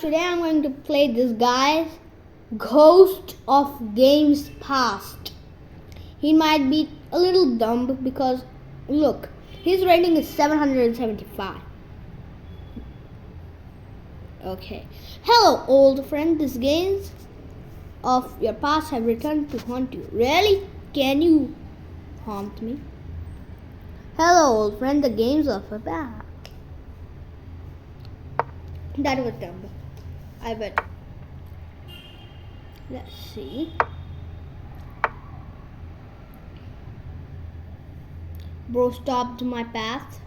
today I'm going to play this guy's Ghost of Games Past. He might be a little dumb because look, his rating is 775. Okay. Hello old friend, these games of your past have returned to haunt you. Really? Can you haunt me? Hello old friend, the games of your past. That was dumb. I bet. Let's see. Bro stopped my path,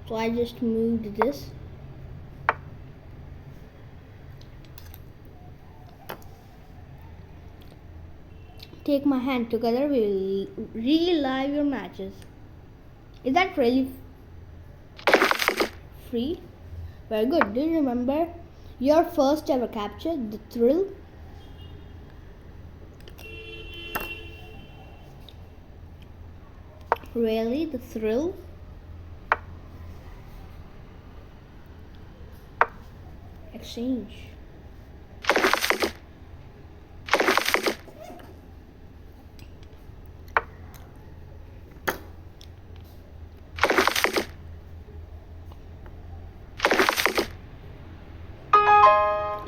so I just moved this. Take my hand, together we will relive your matches. Is that really free? Very good. Do you remember your first ever capture, the thrill? Really, the thrill? Exchange.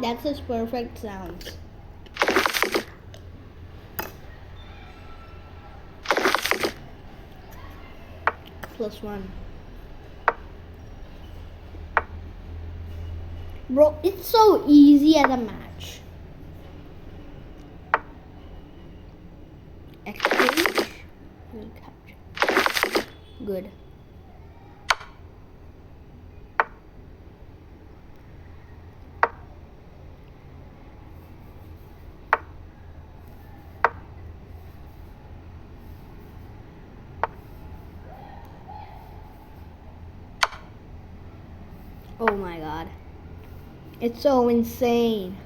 That's just perfect sounds. +1. Bro, it's so easy as a match. Exchange. We'll capture. Good. Oh my god. It's so insane.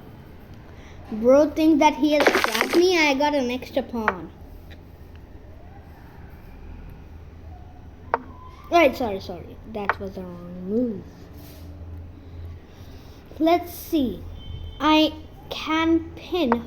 Bro thinks that he has trapped me. I got an extra pawn. Right, sorry. That was the wrong move. Let's see. I can pin.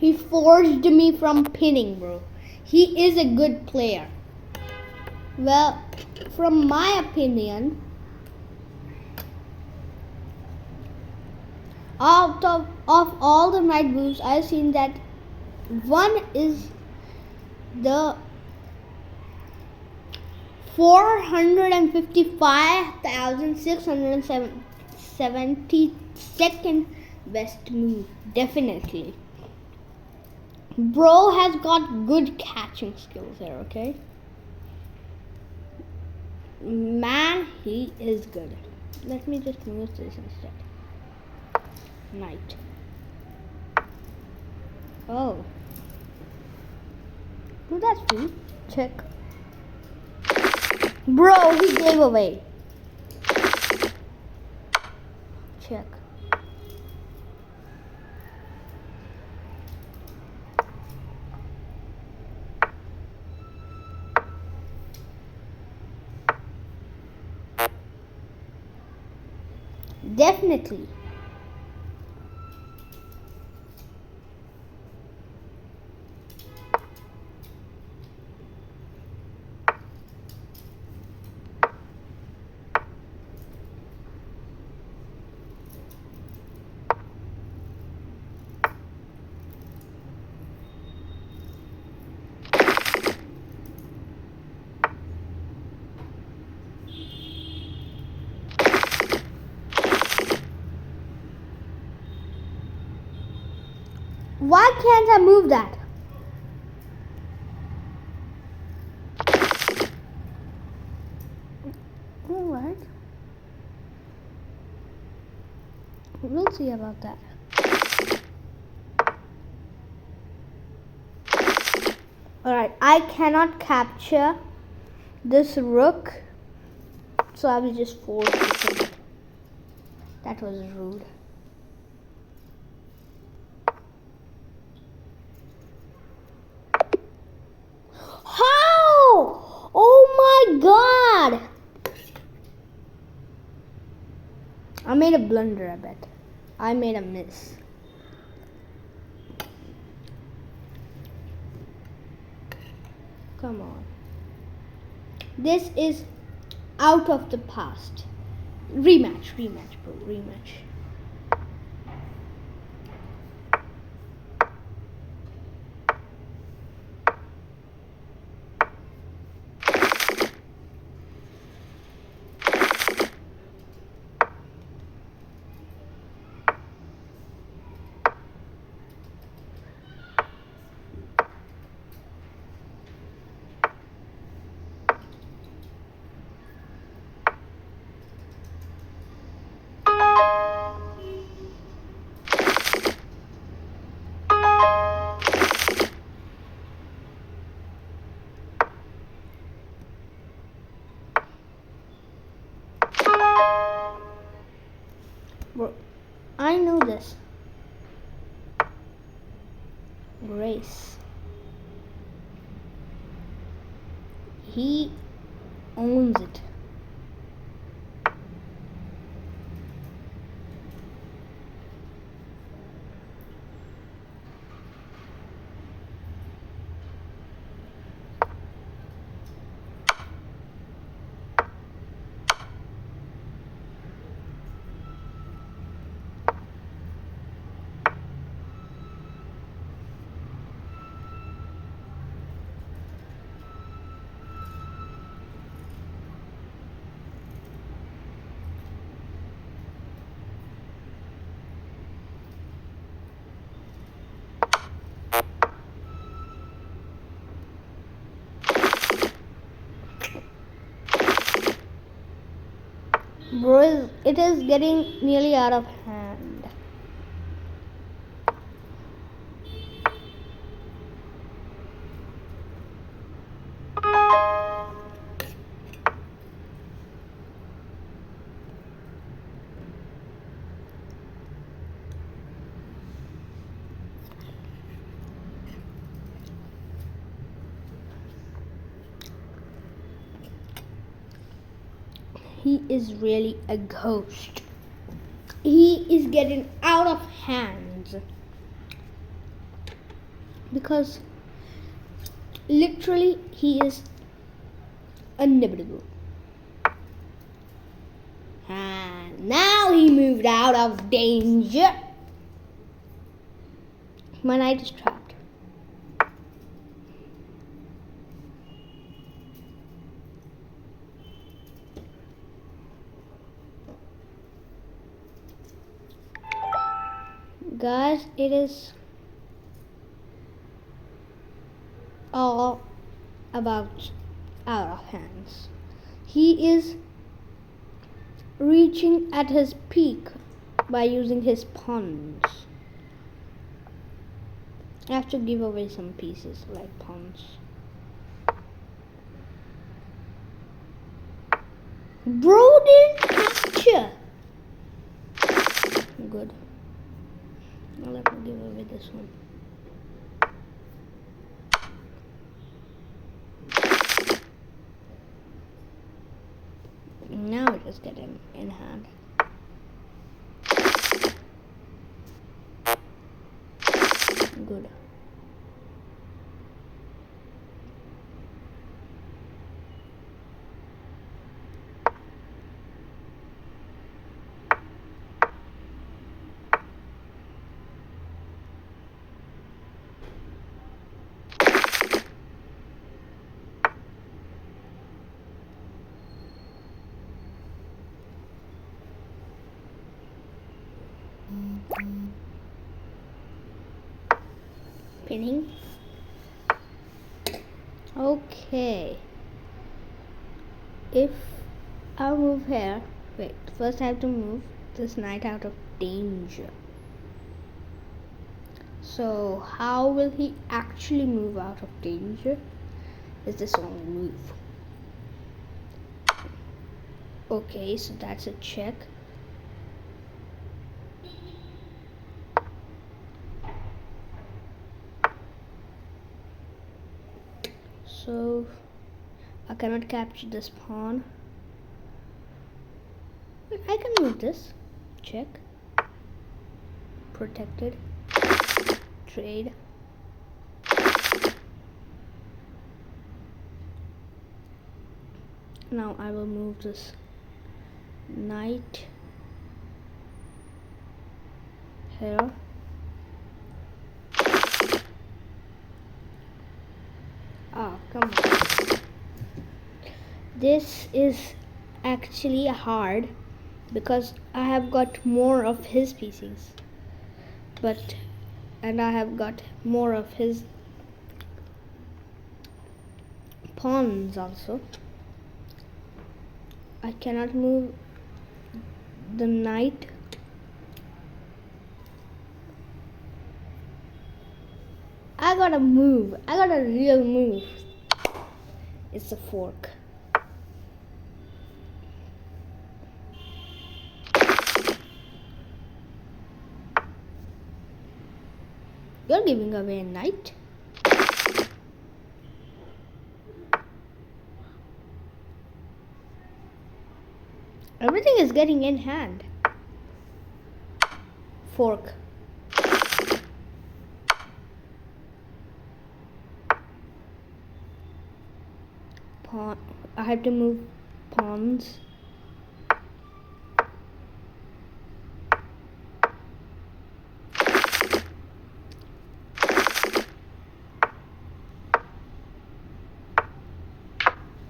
He forced me from pinning, bro. He is a good player. Well, from my opinion, out of all the knight moves, I've seen that one is the 455,672nd best move. Definitely. Bro has got good catching skills there, okay? Man, he is good. Let me just move this instead. Knight. Oh. Oh, that's free. Check. Bro, he gave away. Check. Definitely. Why can't I move that? Alright. We'll see about that. Alright, I cannot capture this rook, so I will just force it. That That was rude. How? Oh my god! I made a blunder, I bet. I made a miss. Come on. This is out of the past. Rematch, bro, rematch. Bro, I know this. Grace. He owns it. Bro, it is getting nearly out of hand. He is really a ghost. He is getting out of hands. Because literally he is unnibbable. And now he moved out of danger. My knight is trapped. Guys, it is all about out of hands. He is reaching at his peak by using his pawns. I have to give away some pieces like pawns. Bro didn't capture. Good. Now let me give away this one. Now I just get him in hand. Good. Pinning. Okay. If I move here, wait, first I have to move this knight out of danger. So how will he actually move out of danger? Is this only move? Okay, so that's a check. So I cannot capture this pawn. I can move this. Check. Protected. Trade. Now I will move this knight here. Oh, come on. This is actually hard because I have got more of his pieces. And I have got more of his pawns also. I cannot move the knight. I got a move. I got a real move. It's a fork. You're giving away a knight. Everything is getting in hand. Fork. Pawn. I have to move pawns.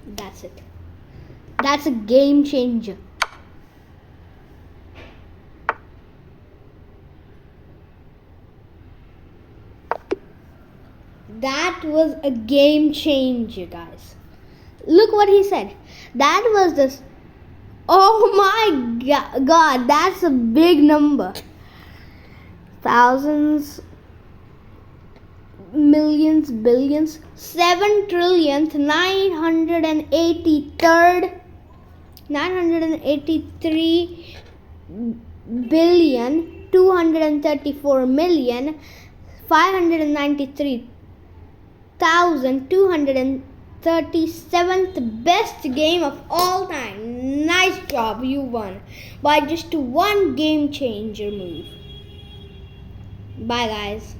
That's it. That's a game changer. That was a game changer, guys. Look what he said. That was this. Oh my God, that's a big number. Thousands, millions, billions, 7 trillionth, 983rd, 983 billion, 234 million, 593,237th best game of all time. Nice job, you won by just one game changer move. Bye guys.